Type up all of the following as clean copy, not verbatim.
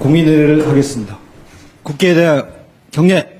공인회를 하겠습니다. 국회에 대한 경례.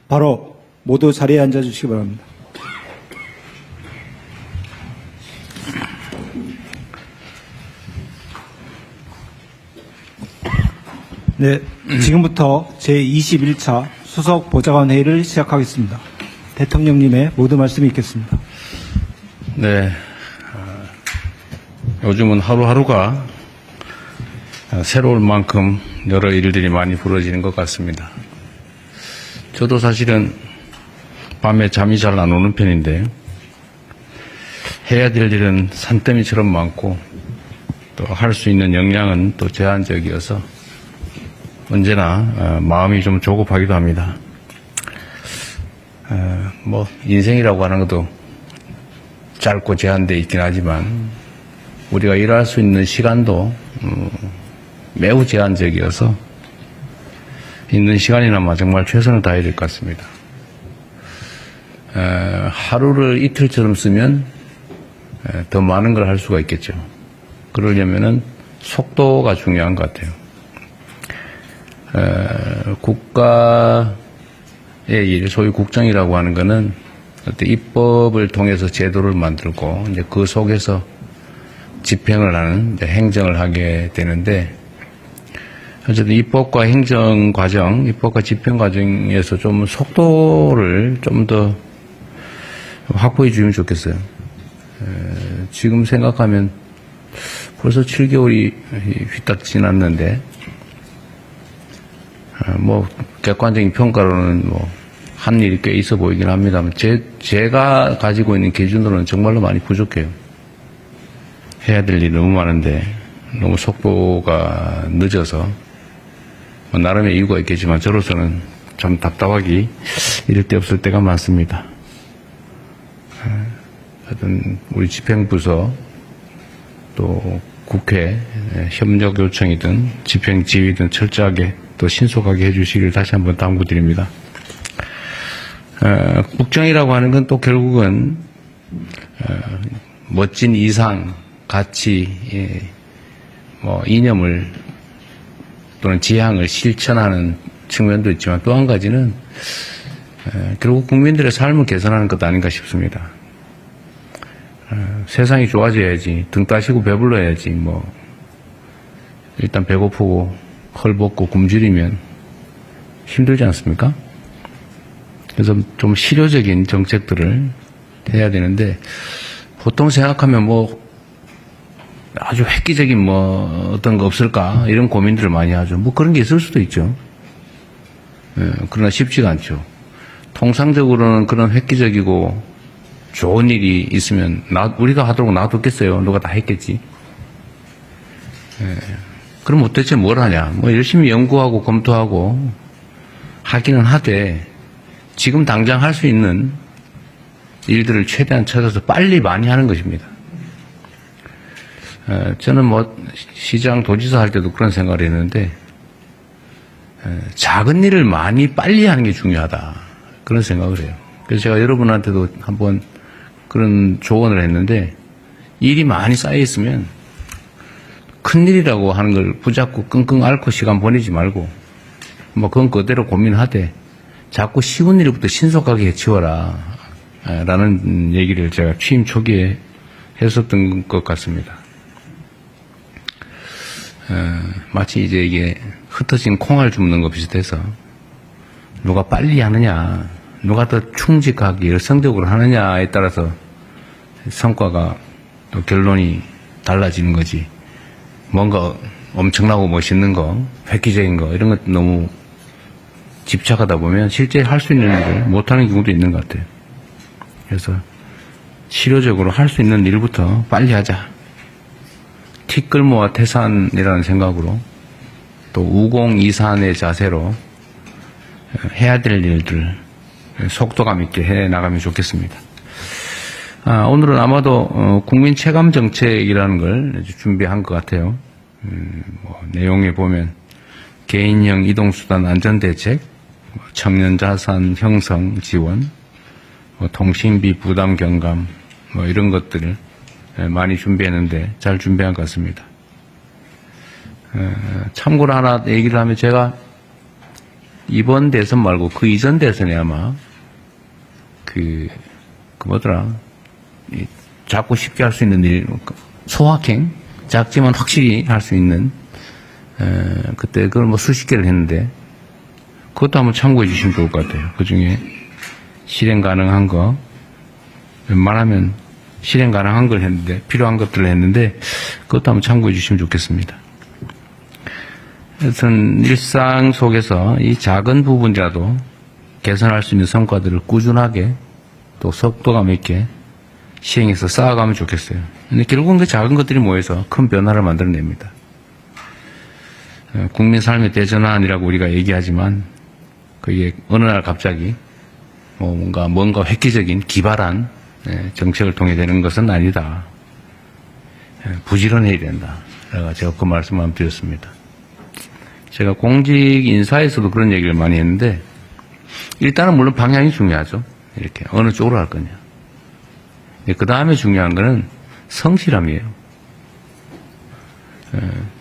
바로 모두 자리에 앉아주시기 바랍니다. 네, 지금부터 제21차 수석 보좌관 회의를 시작하겠습니다. 대통령님의 모든 말씀이 있겠습니다. 네, 요즘은 하루하루가 새로울 만큼 여러 일들이 많이 벌어지는 것 같습니다. 저도 사실은 밤에 잠이 잘 안 오는 편인데 해야 될 일은 산더미처럼 많고 또 할 수 있는 역량은 또 제한적이어서 언제나 마음이 좀 조급하기도 합니다. 뭐 인생이라고 하는 것도 짧고 제한되어 있긴 하지만 우리가 일할 수 있는 시간도 매우 제한적이어서 있는 시간이나마 정말 최선을 다해야 될 것 같습니다. 하루를 이틀처럼 쓰면 더 많은 걸 할 수가 있겠죠. 그러려면은 속도가 중요한 것 같아요. 국가의 일, 소위 국정이라고 하는 거는 어떤 입법을 통해서 제도를 만들고 이제 그 속에서 집행을 하는 이제 행정을 하게 되는데, 어쨌든 입법과 행정 과정, 입법과 집행 과정에서 좀 속도를 좀 더 확보해 주면 좋겠어요. 지금 생각하면 벌써 7개월이 휘딱 지났는데, 뭐 객관적인 평가로는 뭐 한 일이 꽤 있어 보이긴 합니다만 제가 가지고 있는 기준으로는 정말로 많이 부족해요. 해야 될 일이 너무 많은데 너무 속도가 늦어서 뭐 나름의 이유가 있겠지만 저로서는 참 답답하기 이럴 데 없을 때가 많습니다. 하여튼 우리 집행부서 또 국회 협력 요청이든 집행 지휘든 철저하게 또 신속하게 해주시기를 다시 한번 당부드립니다. 국정이라고 하는 건 또 결국은 멋진 이상, 가치, 뭐 이념을 또는 지향을 실천하는 측면도 있지만 또 한 가지는 결국 국민들의 삶을 개선하는 것 아닌가 싶습니다. 세상이 좋아져야지, 등 따시고 배불러야지, 뭐 일단 배고프고 헐벗고 굶주리면 힘들지 않습니까? 그래서 좀 실효적인 정책들을 해야 되는데, 보통 생각하면 뭐 아주 획기적인 뭐 어떤 거 없을까 이런 고민들을 많이 하죠. 뭐 그런 게 있을 수도 있죠. 그러나 쉽지가 않죠. 통상적으로는 그런 획기적이고 좋은 일이 있으면 우리가 하도록 놔뒀겠어요. 누가 다 했겠지. 그럼 도대체 뭘 하냐. 뭐 열심히 연구하고 검토하고 하기는 하되 지금 당장 할 수 있는 일들을 최대한 찾아서 빨리 많이 하는 것입니다. 저는 뭐 시장 도지사 할 때도 그런 생각을 했는데, 작은 일을 많이 빨리 하는 게 중요하다 그런 생각을 해요. 그래서 제가 여러분한테도 한번 그런 조언을 했는데, 일이 많이 쌓여 있으면 큰 일이라고 하는 걸 붙잡고 끙끙 앓고 시간 보내지 말고 뭐 그건 그대로 고민하되 자꾸 쉬운 일부터 신속하게 해치워라 라는 얘기를 제가 취임 초기에 했었던 것 같습니다. 마치 이제 이게 흩어진 콩알 줍는 거 비슷해서 누가 빨리 하느냐, 누가 더 충직하게 열성적으로 하느냐에 따라서 성과가 또 결론이 달라지는 거지. 뭔가 엄청나고 멋있는 거, 획기적인 거 이런 것 너무 집착하다 보면 실제 할 수 있는 일을 못하는 경우도 있는 것 같아요. 그래서 실효적으로 할 수 있는 일부터 빨리 하자. 티끌모아 태산이라는 생각으로 또 우공이산의 자세로 해야 될 일들 속도감 있게 해 나가면 좋겠습니다. 오늘은 아마도 국민 체감 정책이라는 걸 준비한 것 같아요. 내용에 보면 개인형 이동수단 안전대책, 청년자산 형성 지원, 통신비 부담 경감 이런 것들을 많이 준비했는데 잘 준비한 것 같습니다. 참고로 하나 얘기를 하면 제가 이번 대선 말고 그 이전 대선에 아마 그 뭐더라 작고 쉽게 할 수 있는 일 소확행 작지만 확실히 할 수 있는 그때 그걸 뭐 수십 개를 했는데 그것도 한번 참고해 주시면 좋을 것 같아요. 그 중에 실행 가능한 거 웬만하면 실행 가능한 걸 했는데 필요한 것들을 했는데 그것도 한번 참고해 주시면 좋겠습니다. 하여튼 일상 속에서 이 작은 부분이라도 개선할 수 있는 성과들을 꾸준하게 또 속도감 있게 시행해서 쌓아가면 좋겠어요. 근데 결국은 그 작은 것들이 모여서 큰 변화를 만들어냅니다. 국민 삶의 대전환이라고 우리가 얘기하지만 그게 어느 날 갑자기 뭔가 획기적인 기발한 정책을 통해 되는 것은 아니다. 부지런해야 된다. 제가 그 말씀 한번 드렸습니다. 제가 공직 인사에서도 그런 얘기를 많이 했는데 일단은 물론 방향이 중요하죠. 이렇게 어느 쪽으로 할 거냐. 그 다음에 중요한 거는 성실함이에요.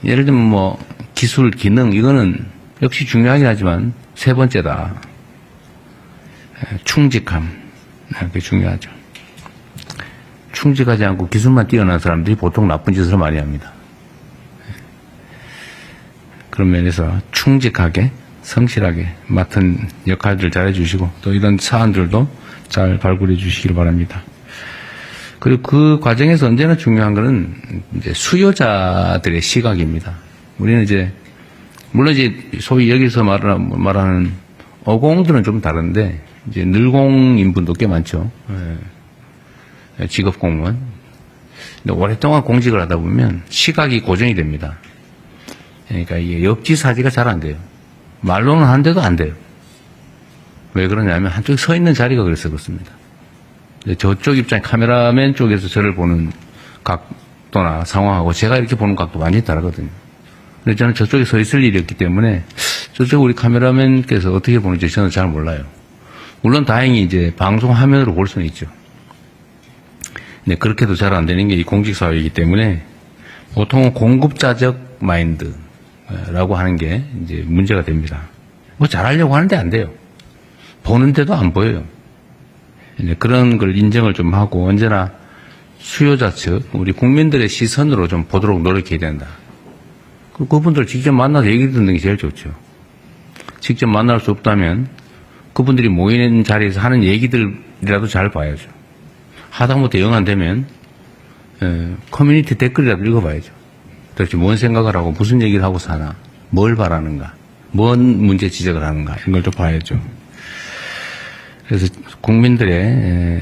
예를 들면 뭐 기술, 기능 이거는 역시 중요하긴 하지만 세 번째다. 충직함. 그게 중요하죠. 충직하지 않고 기술만 뛰어난 사람들이 보통 나쁜 짓을 많이 합니다. 그런 면에서 충직하게 성실하게 맡은 역할들 잘 해주시고 또 이런 사안들도 잘 발굴해 주시길 바랍니다. 그리고 그 과정에서 언제나 중요한 것은 이제 수요자들의 시각입니다. 우리는 이제 물론 이제 소위 여기서 말하는 어공들은 좀 다른데 이제 늘공 인분도 꽤 많죠. 직업 공무원. 근데 오랫동안 공직을 하다 보면 시각이 고정이 됩니다. 그러니까 이게 역지사지가 잘 안 돼요. 말로는 하는데도 안 돼요. 왜 그러냐면 한쪽에 서 있는 자리가 그래서 그렇습니다. 저쪽 입장 카메라맨 쪽에서 저를 보는 각도나 상황하고 제가 이렇게 보는 각도 완전히 다르거든요. 근데 저는 저쪽에 서 있을 일이 없기 때문에 저쪽 우리 카메라맨께서 어떻게 보는지 저는 잘 몰라요. 물론 다행히 이제 방송 화면으로 볼 수는 있죠. 근데 그렇게도 잘 안 되는 게 이 공직사회이기 때문에 보통은 공급자적 마인드라고 하는 게 이제 문제가 됩니다. 뭐 잘하려고 하는데 안 돼요. 보는데도 안 보여요. 이제 그런 걸 인정을 좀 하고 언제나 수요자 측, 우리 국민들의 시선으로 좀 보도록 노력해야 된다. 그분들 직접 만나서 얘기 듣는 게 제일 좋죠. 직접 만날 수 없다면 그분들이 모이는 자리에서 하는 얘기들이라도 잘 봐야죠. 하다못해 영 안 되면 커뮤니티 댓글이라도 읽어봐야죠. 도대체 뭔 생각을 하고 무슨 얘기를 하고 사나, 뭘 바라는가, 뭔 문제 지적을 하는가 이런 걸 좀 봐야죠. 그래서 국민들의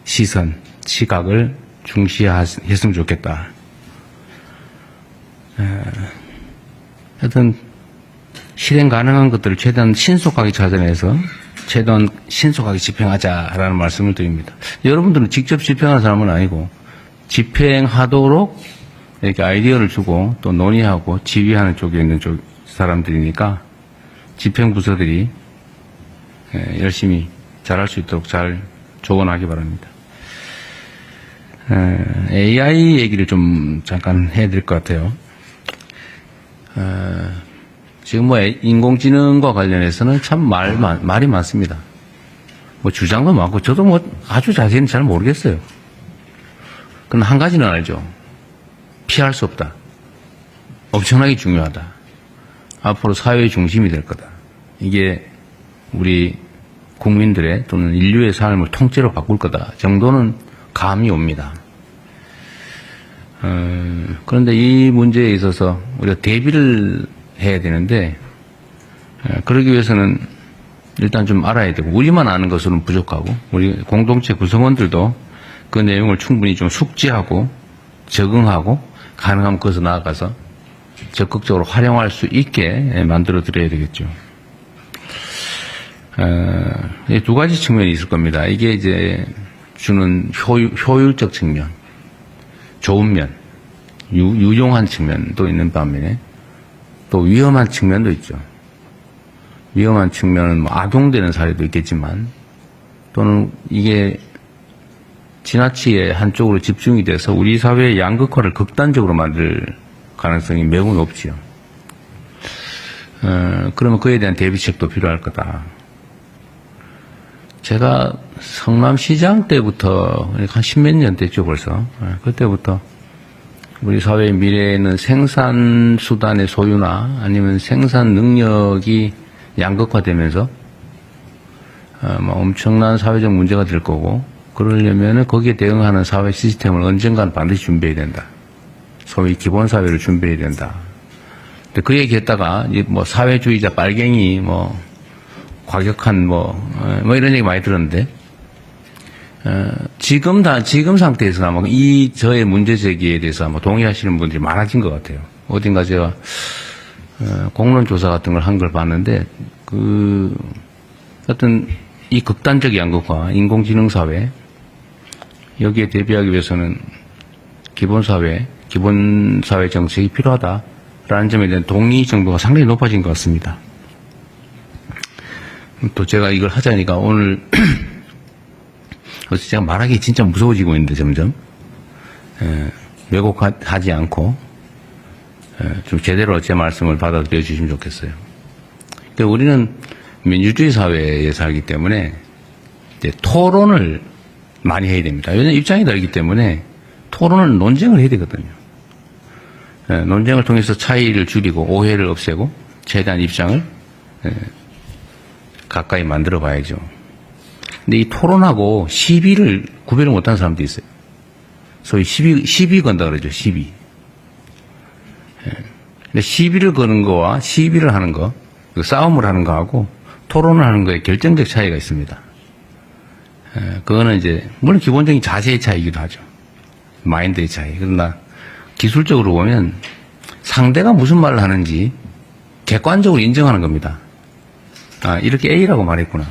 시선, 시각을 중시했으면 좋겠다. 하여튼 실행 가능한 것들을 최대한 신속하게 찾아내서 최대한 신속하게 집행하자라는 말씀을 드립니다. 여러분들은 직접 집행하는 사람은 아니고 집행하도록 이렇게 아이디어를 주고 또 논의하고 지휘하는 쪽에 있는 사람들이니까 집행부서들이 열심히 잘할 수 있도록 잘 조언하기 바랍니다. AI 얘기를 좀 잠깐 해야 될 것 같아요. 지금 뭐 인공지능과 관련해서는 참 말이 많습니다. 뭐 주장도 많고 저도 뭐 아주 자세히는 잘 모르겠어요. 그럼 한 가지는 알죠. 피할 수 없다. 엄청나게 중요하다. 앞으로 사회의 중심이 될 거다. 이게 우리 국민들의 또는 인류의 삶을 통째로 바꿀 거다 정도는 감이 옵니다. 그런데 이 문제에 있어서 우리가 대비를 해야 되는데 그러기 위해서는 일단 좀 알아야 되고 우리만 아는 것으로는 부족하고 우리 공동체 구성원들도 그 내용을 충분히 좀 숙지하고 적응하고 가능하면 그것을 나아가서 적극적으로 활용할 수 있게 만들어 드려야 되겠죠. 두 가지 측면이 있을 겁니다. 이게 이제 주는 효율적 측면, 좋은 면, 유용한 측면도 있는 반면에 또 위험한 측면도 있죠. 위험한 측면은 뭐 악용되는 사례도 있겠지만 또는 이게 지나치게 한쪽으로 집중이 돼서 우리 사회의 양극화를 극단적으로 만들 가능성이 매우 높지요. 그러면 그에 대한 대비책도 필요할 거다. 제가 성남시장 때부터 한 십몇 년 됐죠 벌써. 그때부터 우리 사회의 미래에는 생산 수단의 소유나 아니면 생산 능력이 양극화되면서 엄청난 사회적 문제가 될 거고 그러려면 거기에 대응하는 사회 시스템을 언젠가는 반드시 준비해야 된다. 소위 기본 사회를 준비해야 된다. 근데 그 얘기했다가 뭐 사회주의자 빨갱이 과격한 이런 얘기 많이 들었는데 지금 상태에서 아마 저의 문제 제기에 대해서 아마 동의하시는 분들이 많아진 것 같아요. 어딘가 제가 공론 조사 같은 걸 한 걸 봤는데 어떤 이 극단적 양극화, 인공지능 사회 여기에 대비하기 위해서는 기본 사회 정책이 필요하다라는 점에 대한 동의 정도가 상당히 높아진 것 같습니다. 또 제가 이걸 하자니까 오늘 제가 말하기 진짜 무서워지고 있는데 점점 왜곡하지 않고 좀 제대로 제 말씀을 받아들여 주시면 좋겠어요. 그러니까 우리는 민주주의 사회에 살기 때문에 이제 토론을 많이 해야 됩니다. 왜냐하면 입장이 다르기 때문에 토론은 논쟁을 해야 되거든요. 논쟁을 통해서 차이를 줄이고 오해를 없애고 최대한 입장을 가까이 만들어 봐야죠. 근데 이 토론하고 시비를 구별을 못하는 사람도 있어요. 소위 시비 건다 그러죠. 시비. 근데 시비를 거는 거와 시비를 하는 거, 싸움을 하는 거하고 토론을 하는 거에 결정적 차이가 있습니다. 그거는 이제 물론 기본적인 자세의 차이이기도 하죠. 마인드의 차이. 그러나 기술적으로 보면 상대가 무슨 말을 하는지 객관적으로 인정하는 겁니다. 이렇게 A라고 말했구나.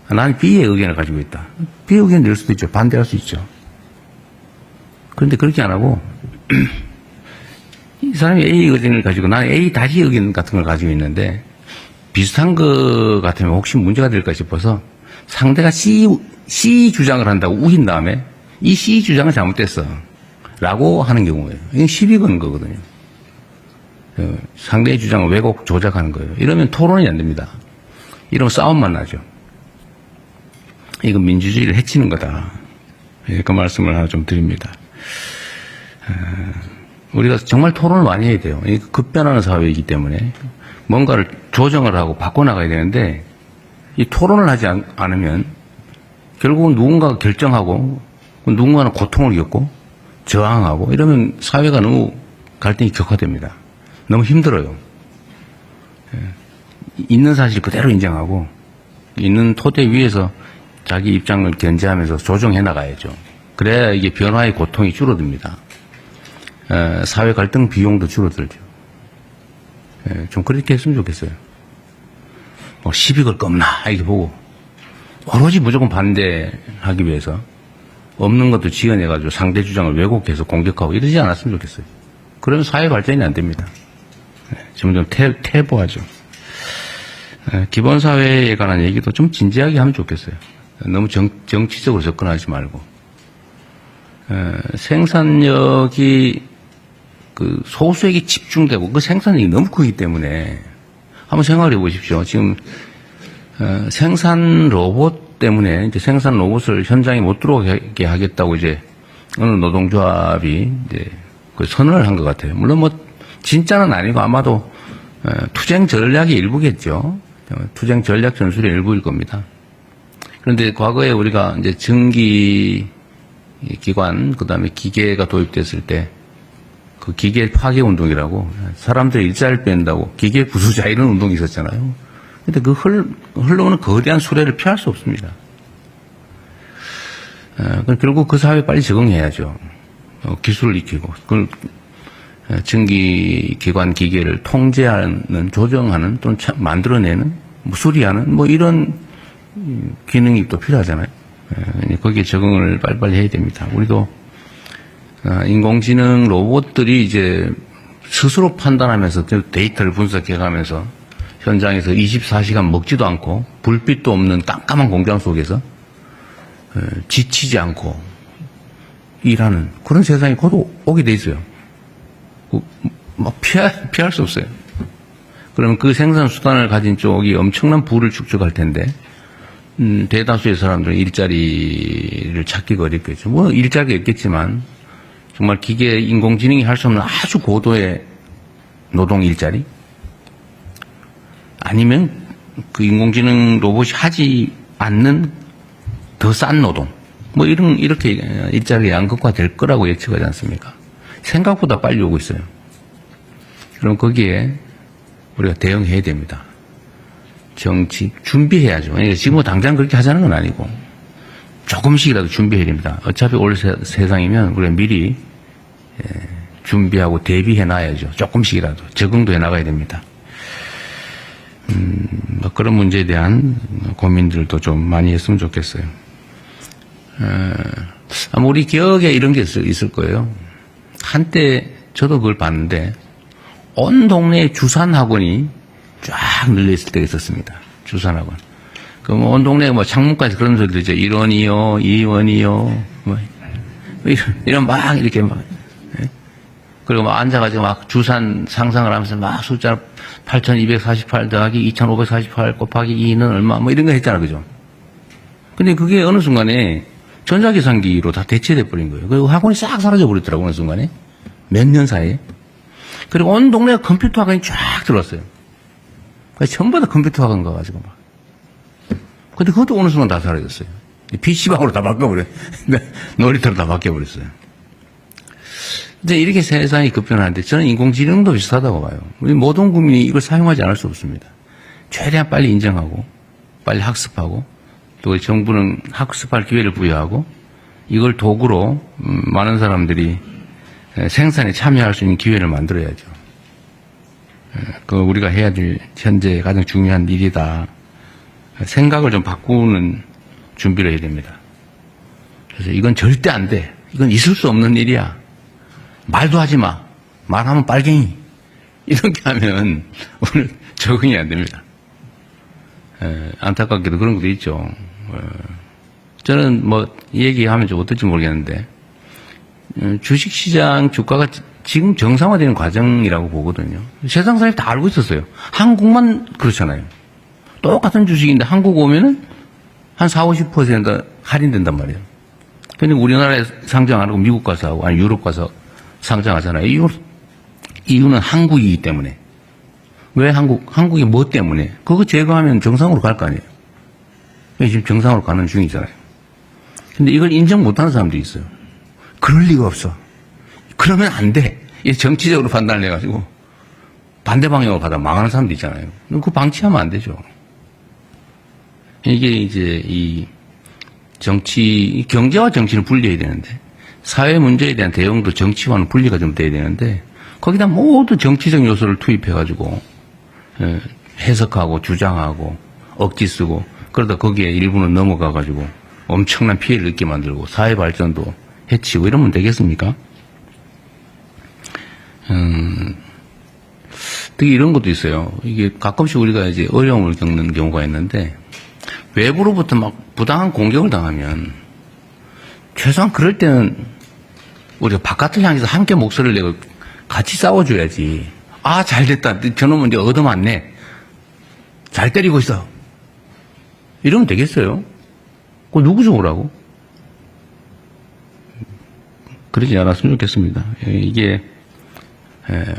나는 B의 의견을 가지고 있다. B의 의견을 낼 수도 있죠. 반대할 수 있죠. 그런데 그렇게 안 하고 이 사람이 A 의견을 가지고 나는 A 다시 의견 같은 걸 가지고 있는데 비슷한 거 같으면 혹시 문제가 될까 싶어서 상대가 C 주장을 한다고 우긴 다음에 이 C 주장은 잘못됐어 라고 하는 경우예요. 이건 시비 거는 거거든요. 상대의 주장을 왜곡 조작하는 거예요. 이러면 토론이 안 됩니다. 이러면 싸움만 나죠. 이건 민주주의를 해치는 거다. 그 말씀을 하나 좀 드립니다. 우리가 정말 토론을 많이 해야 돼요. 급변하는 사회이기 때문에 뭔가를 조정을 하고 바꿔나가야 되는데 이 토론을 하지 않으면 결국은 누군가가 결정하고 누군가는 고통을 겪고 저항하고 이러면 사회가 너무 갈등이 격화됩니다. 너무 힘들어요. 있는 사실 그대로 인정하고 있는 토대 위에서 자기 입장을 견제하면서 조정해 나가야죠. 그래야 이게 변화의 고통이 줄어듭니다. 사회 갈등 비용도 줄어들죠. 좀 그렇게 했으면 좋겠어요. 시비 걸 겁나 이렇게 보고 오로지 무조건 반대하기 위해서 없는 것도 지어내가지고 상대 주장을 왜곡해서 공격하고 이러지 않았으면 좋겠어요. 그러면 사회 발전이 안 됩니다. 점점 퇴보하죠. 기본 사회에 관한 얘기도 좀 진지하게 하면 좋겠어요. 너무 정치적으로 접근하지 말고. 생산력이 소수에게 집중되고 그 생산력이 너무 크기 때문에 한번 생각해 보십시오. 지금 생산 로봇 때문에 이제 생산 로봇을 현장에 못 들어오게 하겠다고 이제 어느 노동조합이 이제 그 선언을 한 것 같아요. 물론 진짜는 아니고 아마도 투쟁 전략의 일부겠죠. 투쟁 전략 전술의 일부일 겁니다. 그런데 과거에 우리가 이제 증기 기관, 그 다음에 기계가 도입됐을 때 그 기계 파괴 운동이라고 사람들이 일자리를 뺀다고 기계 부수자 이런 운동이 있었잖아요. 근데 그 흘러오는 거대한 수레를 피할 수 없습니다. 결국 그 사회에 빨리 적응해야죠. 기술을 익히고, 그걸 증기기관 기계를 통제하는, 조정하는, 또는 만들어내는, 수리하는, 이런 기능이 또 필요하잖아요. 거기에 적응을 빨리빨리 해야 됩니다. 우리도, 인공지능 로봇들이 이제 스스로 판단하면서 데이터를 분석해가면서 현장에서 24시간 먹지도 않고, 불빛도 없는 깜깜한 공장 속에서 지치지 않고 일하는 그런 세상이 곧 오게 돼 있어요. 피할 수 없어요. 그러면 그 생산 수단을 가진 쪽이 엄청난 부를 축적할 텐데, 대다수의 사람들은 일자리를 찾기가 어렵겠죠. 일자리가 있겠지만, 정말 기계, 인공지능이 할 수 없는 아주 고도의 노동 일자리? 아니면 그 인공지능 로봇이 하지 않는 더 싼 노동. 이렇게 일자리가 양극화 될 거라고 예측하지 않습니까? 생각보다 빨리 오고 있어요. 그럼 거기에 우리가 대응해야 됩니다. 정치, 준비해야죠. 지금 당장 그렇게 하자는 건 아니고, 조금씩이라도 준비해야 됩니다. 어차피 올 세상이면 우리가 미리 준비하고 대비해 놔야죠. 조금씩이라도. 적응도 해 나가야 됩니다. 그런 문제에 대한 고민들도 좀 많이 했으면 좋겠어요. 아마 우리 기억에 이런 게 있을 거예요. 한때 저도 그걸 봤는데 온 동네에 주산학원이 쫙 늘려있을 때가 있었습니다. 주산학원. 온 동네에 창문까지 그런 소리 들죠. 1원이요, 2원이요, 이런 막 이렇게 그리고 앉아가지고 주산 상상을 하면서 숫자 8248 더하기 2548 곱하기 2는 얼마 이런 거 했잖아. 그죠? 근데 그게 어느 순간에 전자계산기로 다 대체돼 버린 거예요. 그리고 학원이 싹 사라져 버렸더라고요. 어느 순간에. 몇 년 사이에. 그리고 온 동네가 컴퓨터 학원이 쫙 들어왔어요. 전부 다 컴퓨터 학원 가가지고 막. 근데 그것도 어느 순간 다 사라졌어요. PC방으로 다 바꿔버려요. 놀이터로 다 바뀌어버렸어요. 근데 이렇게 세상이 급변하는데 저는 인공지능도 비슷하다고 봐요. 우리 모든 국민이 이걸 사용하지 않을 수 없습니다. 최대한 빨리 인정하고, 빨리 학습하고, 또 정부는 학습할 기회를 부여하고, 이걸 도구로 많은 사람들이 생산에 참여할 수 있는 기회를 만들어야죠. 그 우리가 해야 될 현재 가장 중요한 일이다. 생각을 좀 바꾸는 준비를 해야 됩니다. 그래서 이건 절대 안 돼. 이건 있을 수 없는 일이야. 말도 하지 마. 말하면 빨갱이. 이렇게 하면 오늘 적응이 안 됩니다. 안타깝게도 그런 것도 있죠. 저는 얘기하면 좀 어떨지 모르겠는데, 주식시장 주가가 지금 정상화되는 과정이라고 보거든요. 세상 사람이 다 알고 있었어요. 한국만 그렇잖아요. 똑같은 주식인데 한국 오면은 한 40~50% 할인된단 말이에요. 근데 우리나라에 상장 안 하고 미국 가서 하고, 아니 유럽 가서 상장하잖아요. 이유는 한국이기 때문에. 왜 한국이 뭐 때문에? 그거 제거하면 정상으로 갈 거 아니에요. 지금 정상으로 가는 중이잖아요. 근데 이걸 인정 못하는 사람들이 있어요. 그럴 리가 없어. 그러면 안 돼. 정치적으로 판단을 해가지고 반대 방향으로 가다 망하는 사람도 있잖아요. 그거 방치하면 안 되죠. 이게 이제 경제와 정치는 분리해야 되는데, 사회 문제에 대한 대응도 정치와는 분리가 좀 돼야 되는데, 거기다 모두 정치적 요소를 투입해가지고, 해석하고, 주장하고, 억지 쓰고, 그러다 거기에 일부는 넘어가가지고, 엄청난 피해를 입게 만들고, 사회 발전도 해치고, 이러면 되겠습니까? 특히 이런 것도 있어요. 이게 가끔씩 우리가 이제 어려움을 겪는 경우가 있는데, 외부로부터 막 부당한 공격을 당하면, 최소한 그럴 때는 우리가 바깥을 향해서 함께 목소리를 내고 같이 싸워줘야지. 아, 잘 됐다. 저놈은 이제 얻어맞네. 잘 때리고 있어. 이러면 되겠어요? 그거 누구 좋으라고? 그러지 않았으면 좋겠습니다. 이게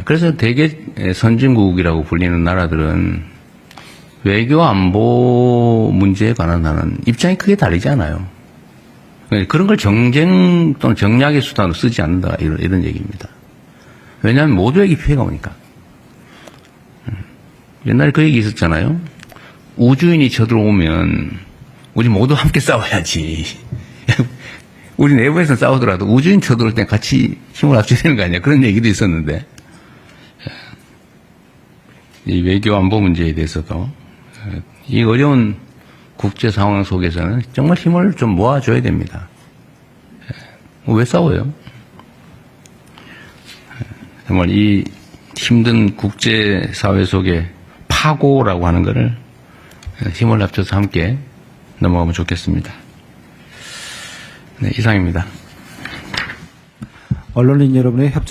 그래서 대개 선진국이라고 불리는 나라들은 외교 안보 문제에 관한 하는 입장이 크게 다르지 않아요. 그런 걸 정쟁 또는 정략의 수단으로 쓰지 않는다 이런 얘기입니다. 왜냐하면 모두에게 피해가 오니까. 옛날에 그 얘기 있었잖아요. 우주인이 쳐들어오면 우리 모두 함께 싸워야지. 우리 내부에서 싸우더라도 우주인 쳐들어올 때 같이 힘을 합쳐야 되는 거 아니야. 그런 얘기도 있었는데 이 외교 안보 문제에 대해서도 이 어려운 국제 상황 속에서는 정말 힘을 좀 모아줘야 됩니다. 왜 싸워요? 정말 이 힘든 국제사회 속에 파고라고 하는 것을 힘을 합쳐서 함께 넘어가면 좋겠습니다. 네, 이상입니다. 언론인 여러분의 협조